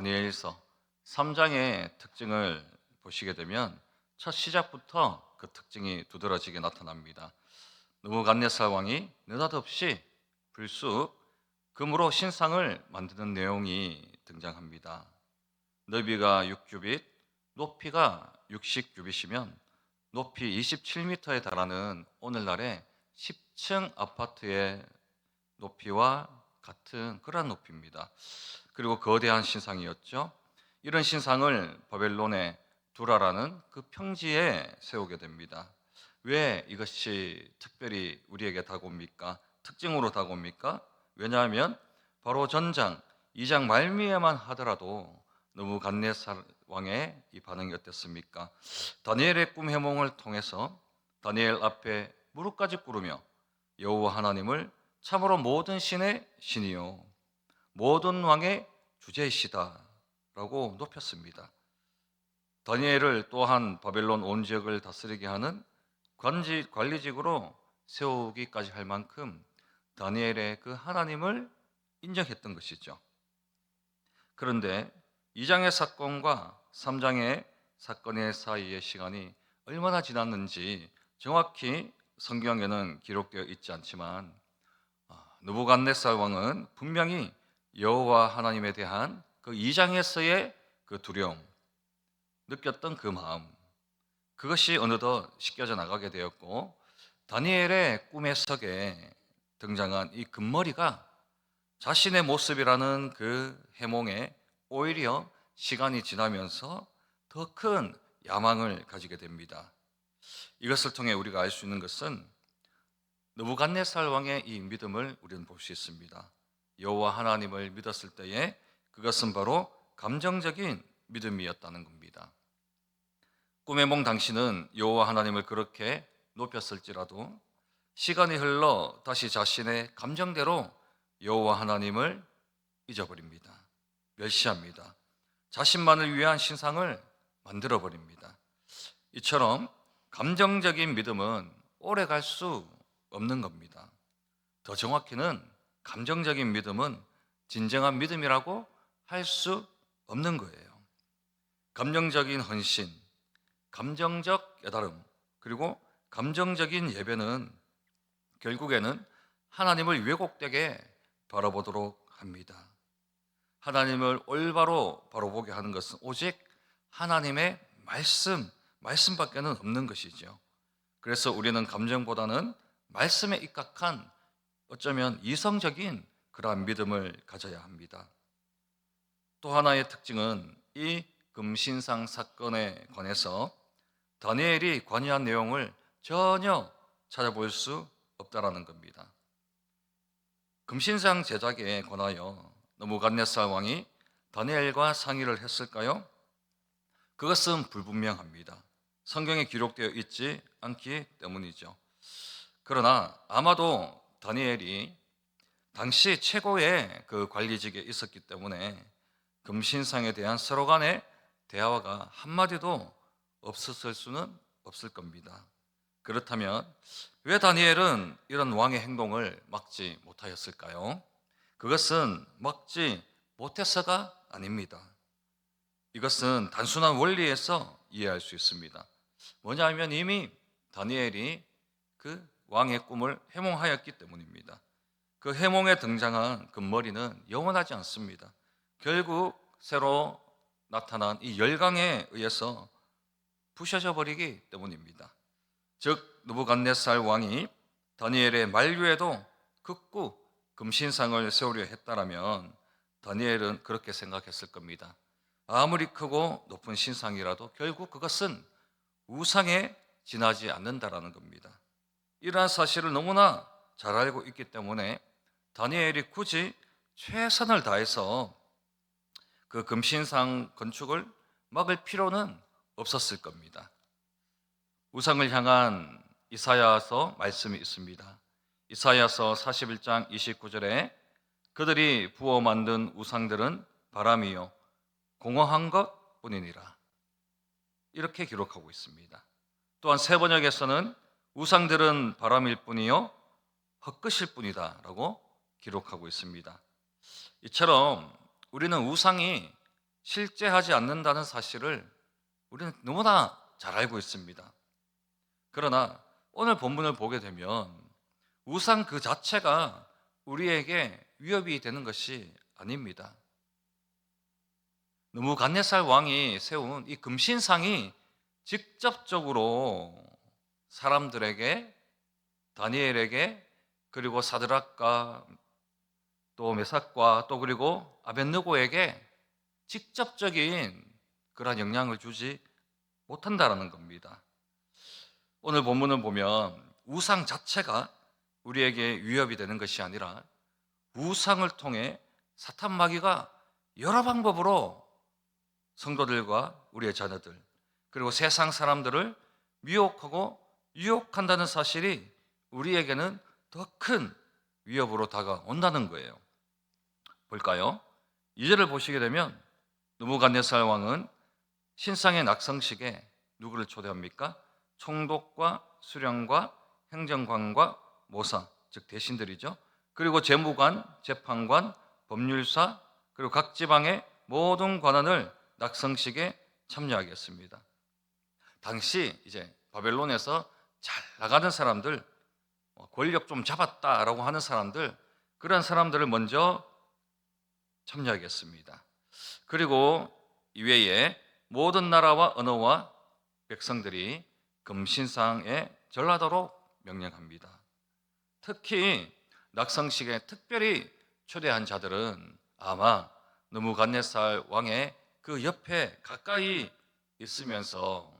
다니엘서 3장의 특징을 보시게 되면 첫 시작부터 그 특징이 두드러지게 나타납니다. 느부갓네살 왕이 느닷없이 불쑥 금으로 신상을 만드는 내용이 등장합니다. 너비가 6규빗, 높이가 60규빗이면 높이 27m에 달하는 오늘날의 10층 아파트의 높이와 같은 그러한 높이입니다. 그리고 거대한 신상이었죠. 이런 신상을 바벨론의 두라라는 그 평지에 세우게 됩니다. 왜 이것이 특별히 우리에게 다가옵니까? 특징으로 다가옵니까? 왜냐하면 바로 전장 2장 말미에만 하더라도 느부갓네살 왕의 이 반응이 어땠습니까? 다니엘의 꿈 해몽을 통해서 다니엘 앞에 무릎까지 꿇으며 여호와 하나님을 참으로 모든 신의 신이요 모든 왕의 주제이시다 라고 높였습니다. 다니엘을 또한 바벨론 온 지역을 다스리게 하는 관리직으로 세우기까지 할 만큼 다니엘의 그 하나님을 인정했던 것이죠. 그런데 2장의 사건과 3장의 사건의 사이의 시간이 얼마나 지났는지 정확히 성경에는 기록되어 있지 않지만 느부갓네살 왕은 분명히 여호와 하나님에 대한 그 2장에서의 그 두려움, 느꼈던 그 마음, 그것이 어느덧 씻겨져 나가게 되었고 다니엘의 꿈의 석에 등장한 이 금머리가 자신의 모습이라는 그 해몽에 오히려 시간이 지나면서 더 큰 야망을 가지게 됩니다. 이것을 통해 우리가 알 수 있는 것은 느부갓네살 왕의 이 믿음을 우리는 볼 수 있습니다. 여호와 하나님을 믿었을 때에 그것은 바로 감정적인 믿음이었다는 겁니다. 꿈의 몽 당신은 여호와 하나님을 그렇게 높였을지라도 시간이 흘러 다시 자신의 감정대로 여호와 하나님을 잊어버립니다. 멸시합니다. 자신만을 위한 신상을 만들어 버립니다. 이처럼 감정적인 믿음은 오래 갈 수 없는 겁니다. 더 정확히는 감정적인 믿음은 진정한 믿음이라고 할 수 없는 거예요. 감정적인 헌신, 감정적 깨달음, 그리고 감정적인 예배는 결국에는 하나님을 왜곡되게 바라보도록 합니다. 하나님을 올바로 바라보게 하는 것은 오직 하나님의 말씀밖에는 없는 것이죠. 그래서 우리는 감정보다는 말씀에 입각한 어쩌면 이성적인 그러한 믿음을 가져야 합니다. 또 하나의 특징은 이 금신상 사건에 관해서 다니엘이 관여한 내용을 전혀 찾아볼 수 없다라는 겁니다. 금신상 제작에 관하여 느부갓네살 왕이 다니엘과 상의를 했을까요? 그것은 불분명합니다. 성경에 기록되어 있지 않기 때문이죠. 그러나 아마도 다니엘이 당시 최고의 그 관리직에 있었기 때문에 금신상에 대한 서로 간의 대화가 한마디도 없었을 수는 없을 겁니다. 그렇다면 왜 다니엘은 이런 왕의 행동을 막지 못하였을까요? 그것은 막지 못해서가 아닙니다. 이것은 단순한 원리에서 이해할 수 있습니다. 뭐냐면 이미 다니엘이 그 왕의 꿈을 해몽하였기 때문입니다. 그 해몽에 등장한 금머리는 영원하지 않습니다. 결국 새로 나타난 이 열강에 의해서 부셔져 버리기 때문입니다. 즉 느부갓네살 왕이 다니엘의 만류에도 극구 금신상을 세우려 했다라면 다니엘은 그렇게 생각했을 겁니다. 아무리 크고 높은 신상이라도 결국 그것은 우상에 지나지 않는다라는 겁니다. 이러한 사실을 너무나 잘 알고 있기 때문에 다니엘이 굳이 최선을 다해서 그 금신상 건축을 막을 필요는 없었을 겁니다. 우상을 향한 이사야서 말씀이 있습니다. 이사야서 41장 29절에 그들이 부어 만든 우상들은 바람이요 공허한 것 뿐이니라, 이렇게 기록하고 있습니다. 또한 새 번역에서는 우상들은 바람일 뿐이요 헛것일 뿐이다 라고 기록하고 있습니다. 이처럼 우리는 우상이 실제하지 않는다는 사실을 우리는 너무나 잘 알고 있습니다. 그러나 오늘 본문을 보게 되면 우상 그 자체가 우리에게 위협이 되는 것이 아닙니다. 느부갓네살 왕이 세운 이 금신상이 직접적으로 사람들에게, 다니엘에게, 그리고 사드락과 또 메삭과 또 그리고 아벳느고에게 직접적인 그러한 영향을 주지 못한다라는 겁니다. 오늘 본문을 보면 우상 자체가 우리에게 위협이 되는 것이 아니라 우상을 통해 사탄 마귀가 여러 방법으로 성도들과 우리의 자녀들 그리고 세상 사람들을 미혹하고 유혹한다는 사실이 우리에게는 더 큰 위협으로 다가온다는 거예요. 볼까요? 2절을 보시게 되면 느부갓네살 왕은 신상의 낙성식에 누구를 초대합니까? 총독과 수령과 행정관과 모사, 즉 대신들이죠. 그리고 재무관, 재판관, 법률사, 그리고 각 지방의 모든 관원을 낙성식에 참여하겠습니다. 당시 이제 바벨론에서 잘 나가는 사람들, 권력 좀 잡았다라고 하는 사람들, 그런 사람들을 먼저 참여하겠습니다. 그리고 이외에 모든 나라와 언어와 백성들이 금신상에 전하도록 명령합니다. 특히 낙성식에 특별히 초대한 자들은 아마 느부갓네살 왕의 그 옆에 가까이 있으면서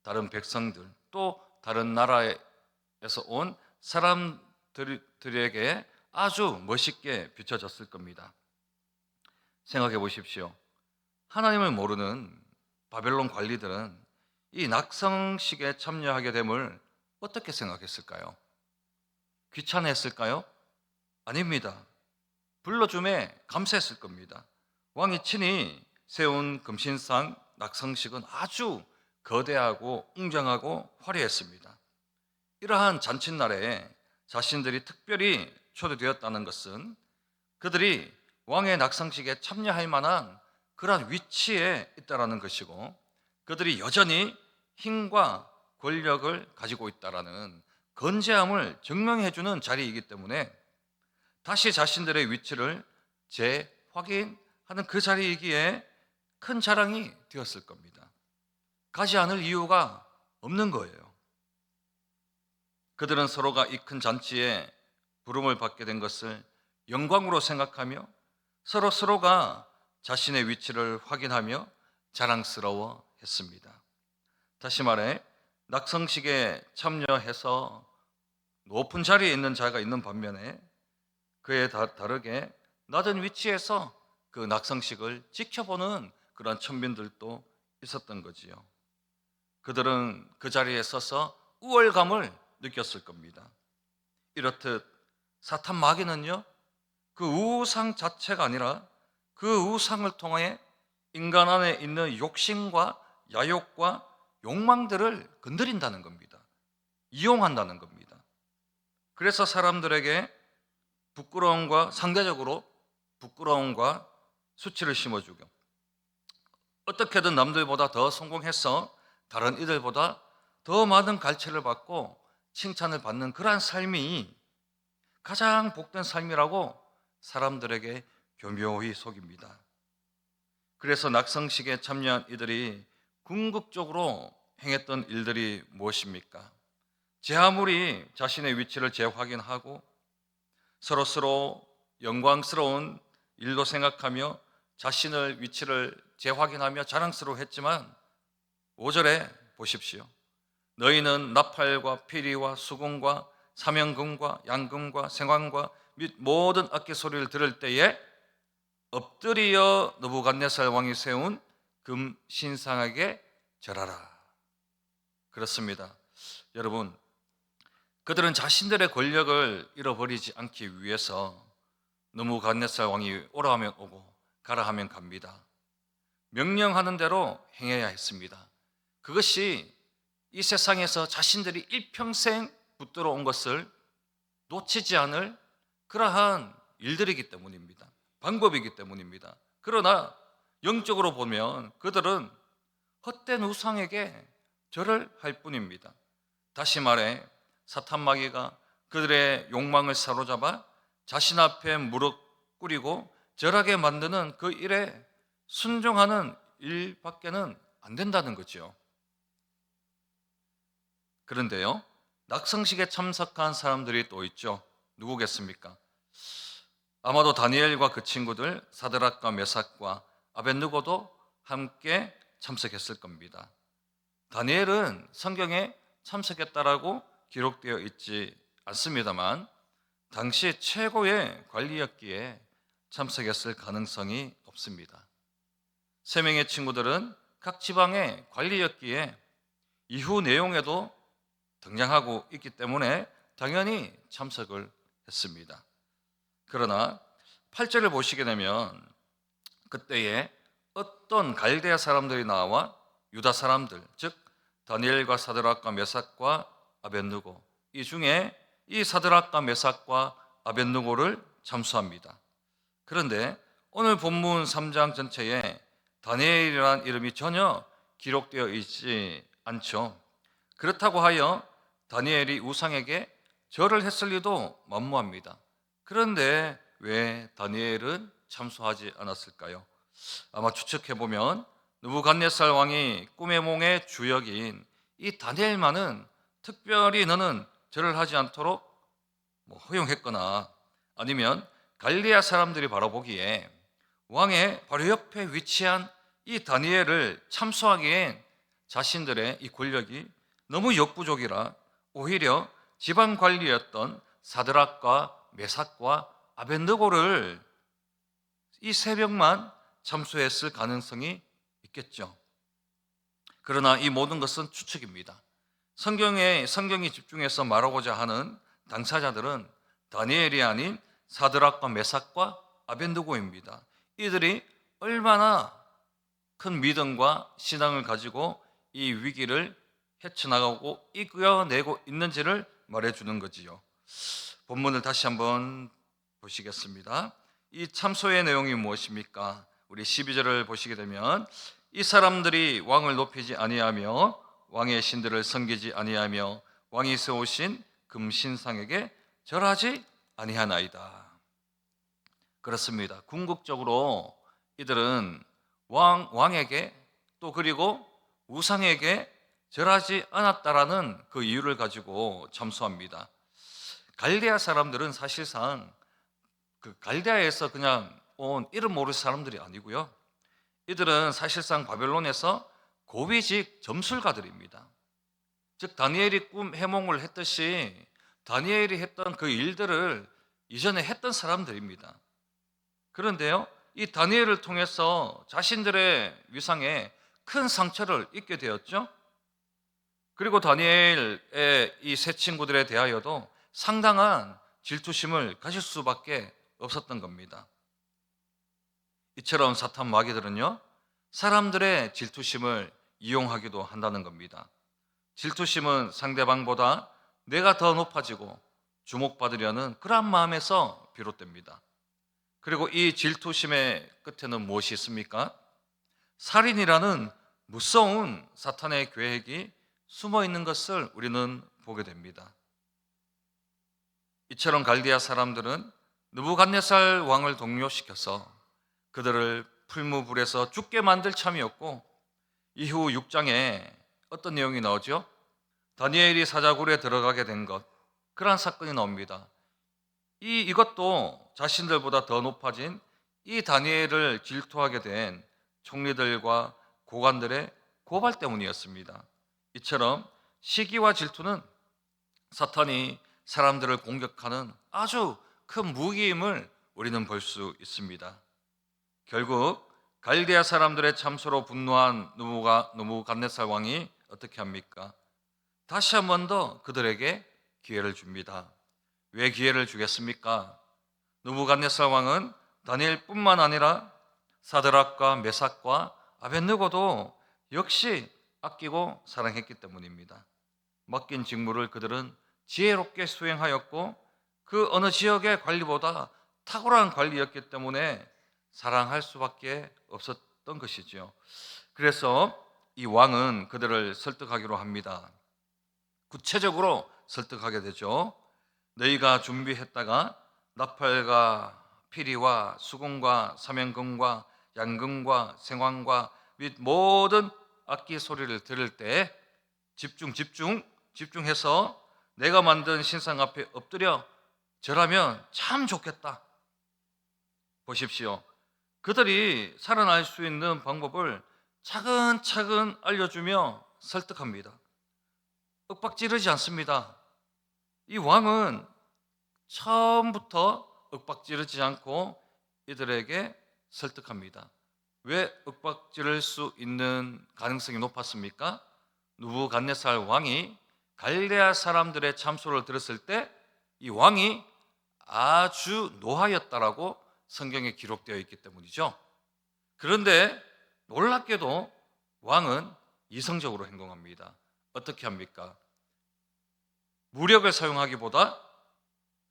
다른 백성들 또 다른 나라에서 온 사람들에게 아주 멋있게 비춰졌을 겁니다. 생각해 보십시오. 하나님을 모르는 바벨론 관리들은 이 낙성식에 참여하게 됨을 어떻게 생각했을까요? 귀찮아했을까요? 아닙니다. 불러줌에 감사했을 겁니다. 왕이 친히 세운 금신상 낙성식은 아주 거대하고 웅장하고 화려했습니다. 이러한 잔칫날에 자신들이 특별히 초대되었다는 것은 그들이 왕의 낙성식에 참여할 만한 그러한 위치에 있다라는 것이고 그들이 여전히 힘과 권력을 가지고 있다라는 건재함을 증명해주는 자리이기 때문에 다시 자신들의 위치를 재확인하는 그 자리이기에 큰 자랑이 되었을 겁니다. 가지 않을 이유가 없는 거예요. 그들은 서로가 이 큰 잔치에 부름을 받게 된 것을 영광으로 생각하며 서로가 자신의 위치를 확인하며 자랑스러워 했습니다. 다시 말해 낙성식에 참여해서 높은 자리에 있는 자가 있는 반면에 그에 다르게 낮은 위치에서 그 낙성식을 지켜보는 그런 천민들도 있었던 거지요. 그들은 그 자리에 서서 우월감을 느꼈을 겁니다. 이렇듯 사탄 마귀는요, 그 우상 자체가 아니라 그 우상을 통해 인간 안에 있는 욕심과 야욕과 욕망들을 건드린다는 겁니다. 이용한다는 겁니다. 그래서 사람들에게 부끄러움과 상대적으로 부끄러움과 수치를 심어주고 어떻게든 남들보다 더 성공해서 다른 이들보다 더 많은 갈채를 받고 칭찬을 받는 그러한 삶이 가장 복된 삶이라고 사람들에게 교묘히 속입니다. 그래서 낙성식에 참여한 이들이 궁극적으로 행했던 일들이 무엇입니까? 제 아무리 자신의 위치를 재확인하고 서로 영광스러운 일도 생각하며 자신의 위치를 재확인하며 자랑스러워했지만 5절에 보십시오. 너희는 나팔과 피리와 수금과 사명금과 양금과 생황과 및 모든 악기 소리를 들을 때에 엎드리어 느부갓네살 왕이 세운 금 신상에게 절하라. 그렇습니다. 여러분, 그들은 자신들의 권력을 잃어버리지 않기 위해서 느부갓네살 왕이 오라 하면 오고 가라 하면 갑니다. 명령하는 대로 행해야 했습니다. 그것이 이 세상에서 자신들이 일평생 붙들어 온 것을 놓치지 않을 그러한 일들이기 때문입니다. 방법이기 때문입니다. 그러나 영적으로 보면 그들은 헛된 우상에게 절을 할 뿐입니다. 다시 말해 사탄 마귀가 그들의 욕망을 사로잡아 자신 앞에 무릎 꿇이고 절하게 만드는 그 일에 순종하는 일밖에는 안 된다는 거죠. 그런데요, 낙성식에 참석한 사람들이 또 있죠. 누구겠습니까? 아마도 다니엘과 그 친구들 사드락과 메삭과 아벳느고도 함께 참석했을 겁니다. 다니엘은 성경에 참석했다라고 기록되어 있지 않습니다만 당시 최고의 관리였기에 참석했을 가능성이 없습니다. 세 명의 친구들은 각 지방의 관리였기에 이후 내용에도 등장하고 있기 때문에 당연히 참석을 했습니다. 그러나 8절을 보시게 되면 그때에 어떤 갈대아 사람들이 나와 유다 사람들, 즉 다니엘과 사드락과 메삭과 아벳느고, 이 중에 이 사드락과 메삭과 아벳느고를 참수합니다. 그런데 오늘 본문 3장 전체에 다니엘이라는 이름이 전혀 기록되어 있지 않죠. 그렇다고 하여 다니엘이 우상에게 절을 했을 리도 만무합니다. 그런데 왜 다니엘은 참수하지 않았을까요? 아마 추측해보면 느부갓네살 왕이 꿈의 몽의 주역인 이 다니엘만은 특별히 너는 절을 하지 않도록 허용했거나 아니면 갈리아 사람들이 바라보기에 왕의 바로 옆에 위치한 이 다니엘을 참수하기엔 자신들의 이 권력이 너무 역부족이라 오히려 지방 관리였던 사드락과 메삭과 아벳느고를 이 세 명만 참수했을 가능성이 있겠죠. 그러나 이 모든 것은 추측입니다. 성경이 집중해서 말하고자 하는 당사자들은 다니엘이 아닌 사드락과 메삭과 아벳느고입니다. 이들이 얼마나 큰 믿음과 신앙을 가지고 이 위기를 헤쳐나가고 이겨내고 있는지를 말해주는 거지요. 본문을 다시 한번 보시겠습니다. 이 참소의 내용이 무엇입니까? 우리 12절을 보시게 되면 이 사람들이 왕을 높이지 아니하며 왕의 신들을 섬기지 아니하며 왕이 세우신 금신상에게 절하지 아니하나이다. 그렇습니다. 궁극적으로 이들은 왕에게 또 그리고 우상에게 절하지 않았다라는 그 이유를 가지고 참수합니다. 갈대아 사람들은 사실상 그 갈대아에서 그냥 온 이름 모를 사람들이 아니고요. 이들은 사실상 바벨론에서 고위직 점술가들입니다. 즉 다니엘이 꿈 해몽을 했듯이 다니엘이 했던 그 일들을 이전에 했던 사람들입니다. 그런데요, 이 다니엘을 통해서 자신들의 위상에 큰 상처를 입게 되었죠. 그리고 다니엘의 이 세 친구들에 대하여도 상당한 질투심을 가질 수밖에 없었던 겁니다. 이처럼 사탄 마귀들은요, 사람들의 질투심을 이용하기도 한다는 겁니다. 질투심은 상대방보다 내가 더 높아지고 주목받으려는 그러한 마음에서 비롯됩니다. 그리고 이 질투심의 끝에는 무엇이 있습니까? 살인이라는 무서운 사탄의 계획이 숨어 있는 것을 우리는 보게 됩니다. 이처럼 갈디아 사람들은 느부갓네살 왕을 동요시켜서 그들을 풀무불에서 죽게 만들 참이었고, 이후 6장에 어떤 내용이 나오죠? 다니엘이 사자굴에 들어가게 된 것, 그러한 사건이 나옵니다. 이것도 자신들보다 더 높아진 이 다니엘을 질투하게 된 총리들과 고관들의 고발 때문이었습니다. 이처럼 시기와 질투는 사탄이 사람들을 공격하는 아주 큰 무기임을 우리는 볼 수 있습니다. 결국 갈대아 사람들의 참소로 분노한 느부갓네살 왕이 어떻게 합니까? 다시 한 번 더 그들에게 기회를 줍니다. 왜 기회를 주겠습니까? 느부갓네살 왕은 다니엘뿐만 아니라 사드락과 메삭과 아벳느고도 역시 아끼고 사랑했기 때문입니다. 맡긴 직무를 그들은 지혜롭게 수행하였고 그 어느 지역의 관리보다 탁월한 관리였기 때문에 사랑할 수밖에 없었던 없던 것이지요. 그래서 이 왕은 그들을 설득하기로 합니다. 구체적으로 설득하게 되죠. 너희가 준비했다가 나팔과 피리와 수금과 사면금과 양금과 생황과 및 모든 악기 소리를 들을 때 집중해서 내가 만든 신상 앞에 엎드려 절하면 참 좋겠다. 보십시오. 그들이 살아날 수 있는 방법을 차근차근 알려주며 설득합니다. 윽박지르지 않습니다. 이 왕은 처음부터 윽박지르지 않고 이들에게 설득합니다. 왜 윽박지를 수 있는 가능성이 높았습니까? 느부갓네살 왕이 갈대아 사람들의 참소를 들었을 때 이 왕이 아주 노하였다라고 성경에 기록되어 있기 때문이죠. 그런데 놀랍게도 왕은 이성적으로 행동합니다. 어떻게 합니까? 무력을 사용하기보다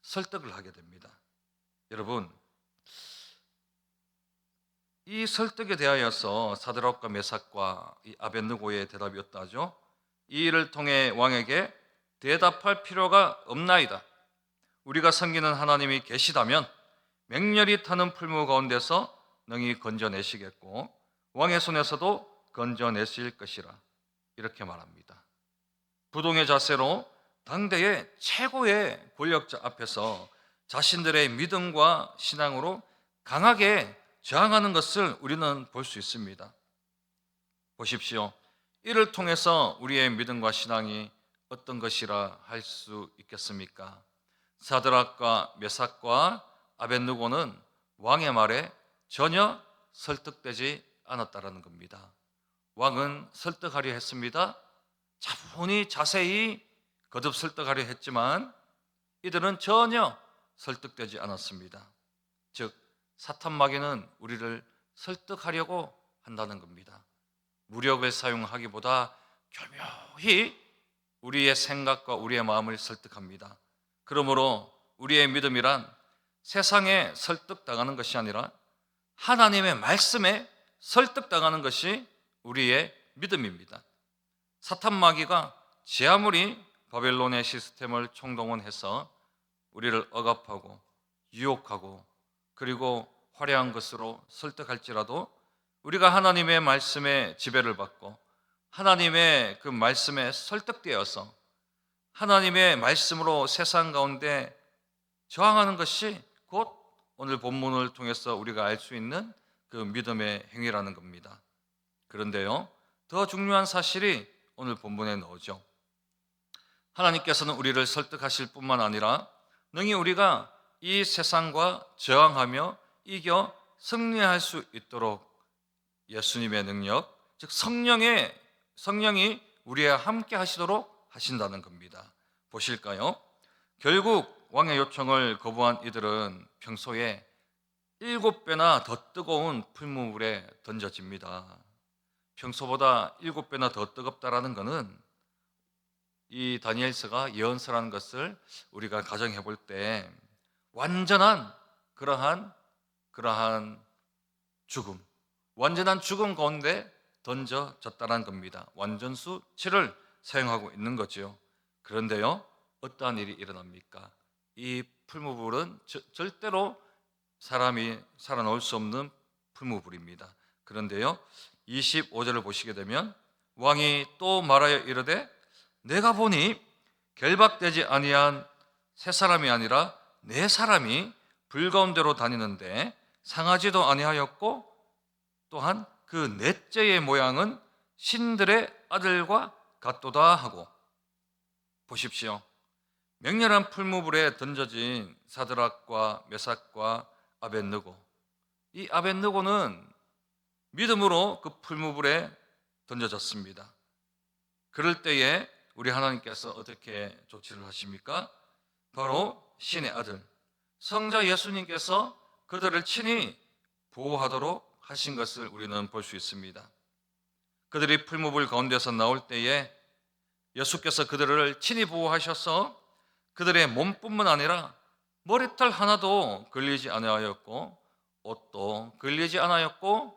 설득을 하게 됩니다. 여러분, 이 설득에 대하여서 사드락과 메삭과 이 아벳느고의 대답이 어떠하죠? 이 일을 통해 왕에게 대답할 필요가 없나이다. 우리가 섬기는 하나님이 계시다면 맹렬히 타는 풀무 가운데서 능히 건져내시겠고 왕의 손에서도 건져내실 것이라, 이렇게 말합니다. 부동의 자세로 당대의 최고의 권력자 앞에서 자신들의 믿음과 신앙으로 강하게 저항하는 것을 우리는 볼 수 있습니다. 보십시오. 이를 통해서 우리의 믿음과 신앙이 어떤 것이라 할 수 있겠습니까? 사드락과 메삭과 아벳느고는 왕의 말에 전혀 설득되지 않았다라는 겁니다. 왕은 설득하려 했습니다. 차분히 자세히 거듭 설득하려 했지만 이들은 전혀 설득되지 않았습니다. 즉, 사탄 마귀는 우리를 설득하려고 한다는 겁니다. 무력을 사용하기보다 교묘히 우리의 생각과 우리의 마음을 설득합니다. 그러므로 우리의 믿음이란 세상에 설득당하는 것이 아니라 하나님의 말씀에 설득당하는 것이 우리의 믿음입니다. 사탄 마귀가 제 아무리 바벨론의 시스템을 총동원해서 우리를 억압하고 유혹하고 그리고 화려한 것으로 설득할지라도 우리가 하나님의 말씀에 지배를 받고 하나님의 그 말씀에 설득되어서 하나님의 말씀으로 세상 가운데 저항하는 것이 곧 오늘 본문을 통해서 우리가 알 수 있는 그 믿음의 행위라는 겁니다. 그런데요, 더 중요한 사실이 오늘 본문에 나오죠. 하나님께서는 우리를 설득하실 뿐만 아니라 능히 우리가 이 세상과 저항하며 이겨 승리할 수 있도록 예수님의 능력, 즉 성령이 우리와 함께 하시도록 하신다는 겁니다. 보실까요? 결국 왕의 요청을 거부한 이들은 평소에 7배나 더 뜨거운 풀무불에 던져집니다. 평소보다 7배나 더 뜨겁다라는 것은 이 다니엘서가 예언서라는 것을 우리가 가정해 볼 때 완전한 그러한 죽음, 완전한 죽음 가운데 던져졌다는 겁니다. 완전수 7을 사용하고 있는 거죠. 그런데요, 어떠한 일이 일어납니까? 이 풀무불은 절대로 사람이 살아나올 수 없는 풀무불입니다. 그런데요, 25절을 보시게 되면 왕이 또 말하여 이르되 내가 보니 결박되지 아니한 세 사람이 아니라 네 사람이 불 가운데로 다니는데 상하지도 아니하였고 또한 그 넷째의 모양은 신들의 아들과 같도다 하고, 보십시오. 맹렬한 풀무불에 던져진 사드락과 메삭과 아벳느고, 이 아벳느고는 믿음으로 그 풀무불에 던져졌습니다. 그럴 때에 우리 하나님께서 어떻게 조치를 하십니까? 바로 신의 아들 성자 예수님께서 그들을 친히 보호하도록 하신 것을 우리는 볼 수 있습니다. 그들이 풀무불 가운데서 나올 때에 예수께서 그들을 친히 보호하셔서 그들의 몸뿐만 아니라 머리털 하나도 걸리지 아니하였고 옷도 걸리지 않았고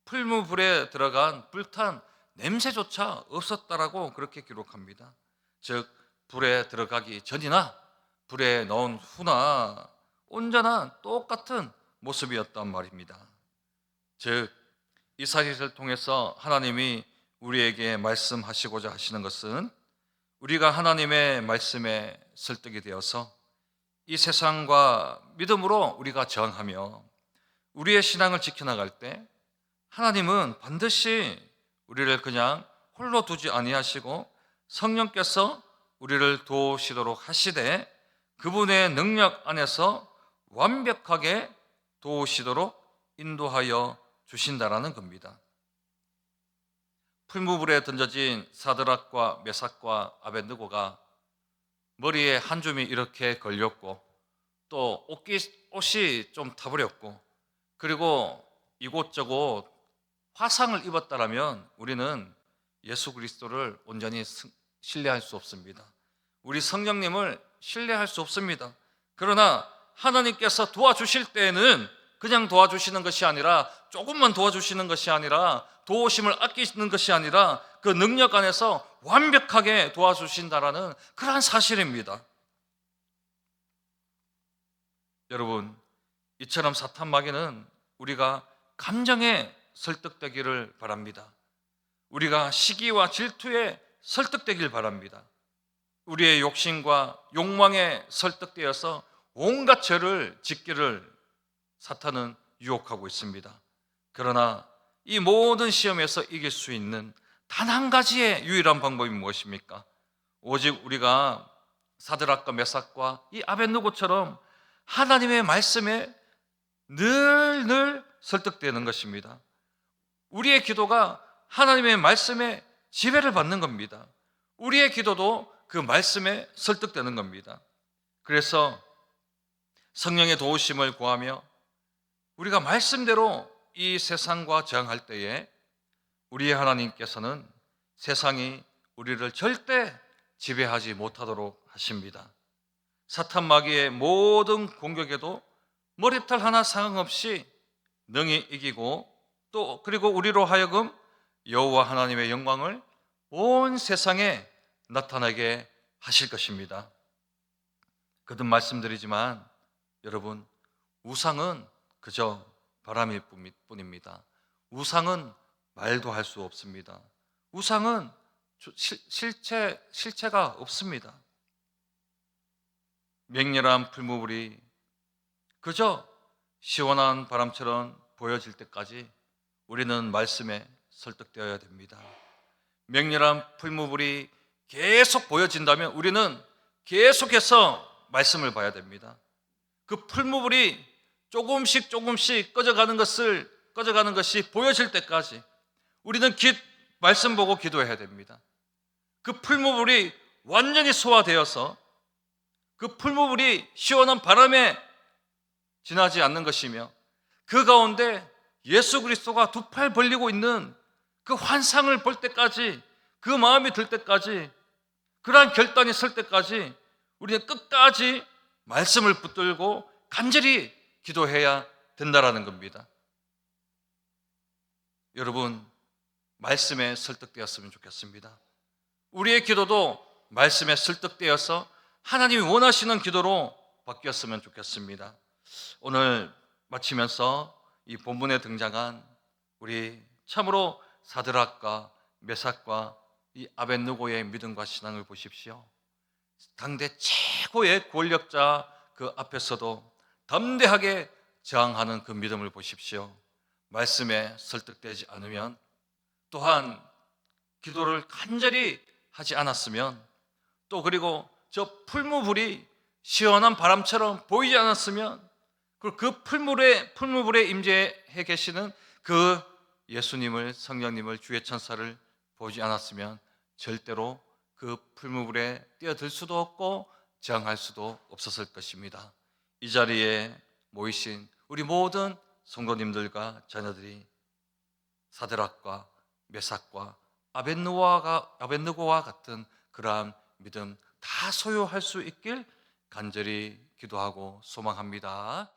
풀무불에 들어간 불탄 냄새조차 없었다라고 그렇게 기록합니다. 즉 불에 들어가기 전이나 불에 넣은 후나 온전한 똑같은 모습이었단 말입니다. 즉 이 사실을 통해서 하나님이 우리에게 말씀하시고자 하시는 것은 우리가 하나님의 말씀에 설득이 되어서 이 세상과 믿음으로 우리가 저항하며 우리의 신앙을 지켜나갈 때 하나님은 반드시 우리를 그냥 홀로 두지 아니하시고 성령께서 우리를 도우시도록 하시되 그분의 능력 안에서 완벽하게 도우시도록 인도하여 주신다라는 겁니다. 풀무불에 던져진 사드락과 메삭과 아벳느고가 머리에 한 줌이 이렇게 걸렸고 또 옷이 좀 타버렸고 그리고 이곳저곳 화상을 입었다라면 우리는 예수 그리스도를 온전히 신뢰할 수 없습니다. 우리 성령님을 신뢰할 수 없습니다. 그러나 하나님께서 도와주실 때에는 그냥 도와주시는 것이 아니라 조금만 도와주시는 것이 아니라 도우심을 아끼시는 것이 아니라 그 능력 안에서 완벽하게 도와주신다라는 그러한 사실입니다. 여러분, 이처럼 사탄 마귀는 우리가 감정에 설득되기를 바랍니다. 우리가 시기와 질투에 설득되길 바랍니다. 우리의 욕심과 욕망에 설득되어서 온갖 죄를 짓기를 사탄은 유혹하고 있습니다. 그러나 이 모든 시험에서 이길 수 있는 단 한 가지의 유일한 방법이 무엇입니까? 오직 우리가 사드락과 메삭과 이 아벳느고처럼 하나님의 말씀에 늘 설득되는 것입니다. 우리의 기도가 하나님의 말씀에 지배를 받는 겁니다. 우리의 기도도 그 말씀에 설득되는 겁니다. 그래서 성령의 도우심을 구하며 우리가 말씀대로 이 세상과 저항할 때에 우리의 하나님께서는 세상이 우리를 절대 지배하지 못하도록 하십니다. 사탄 마귀의 모든 공격에도 머리털 하나 상관없이 능히 이기고 또 그리고 우리로 하여금 여호와 하나님의 영광을 온 세상에 나타나게 하실 것입니다. 거듭 말씀드리지만 여러분, 우상은 그저 바람일 뿐입니다. 우상은 말도 할 수 없습니다. 우상은 실체가 없습니다. 맹렬한 풀무불이 그저 시원한 바람처럼 보여질 때까지 우리는 말씀에 설득되어야 됩니다. 맹렬한 풀무불이 계속 보여진다면 우리는 계속해서 말씀을 봐야 됩니다. 그 풀무불이 조금씩 꺼져가는 것이 보여질 때까지 우리는 말씀 보고 기도해야 됩니다. 그 풀무불이 완전히 소화되어서 그 풀무불이 시원한 바람에 지나지 않는 것이며 그 가운데 예수 그리스도가 두 팔 벌리고 있는 그 환상을 볼 때까지, 그 마음이 들 때까지, 그러한 결단이 설 때까지 우리는 끝까지 말씀을 붙들고 간절히 기도해야 된다라는 겁니다. 여러분, 말씀에 설득되었으면 좋겠습니다. 우리의 기도도 말씀에 설득되어서 하나님이 원하시는 기도로 바뀌었으면 좋겠습니다. 오늘 마치면서 이 본문에 등장한 우리 참으로 사드락과 메삭과 이 아벳느고의 믿음과 신앙을 보십시오. 당대 최고의 권력자 그 앞에서도 담대하게 저항하는 그 믿음을 보십시오. 말씀에 설득되지 않으면, 또한 기도를 간절히 하지 않았으면, 또 그리고 저 풀무불이 시원한 바람처럼 보이지 않았으면, 그리고 그 풀무불에 임재해 계시는 그 예수님을, 성령님을, 주의 천사를 보지 않았으면 절대로 그 풀무불에 뛰어들 수도 없고 저항할 수도 없었을 것입니다. 이 자리에 모이신 우리 모든 성도님들과 자녀들이 사드락과 메삭과 아벳느고와 같은 그러한 믿음 다 소유할 수 있길 간절히 기도하고 소망합니다.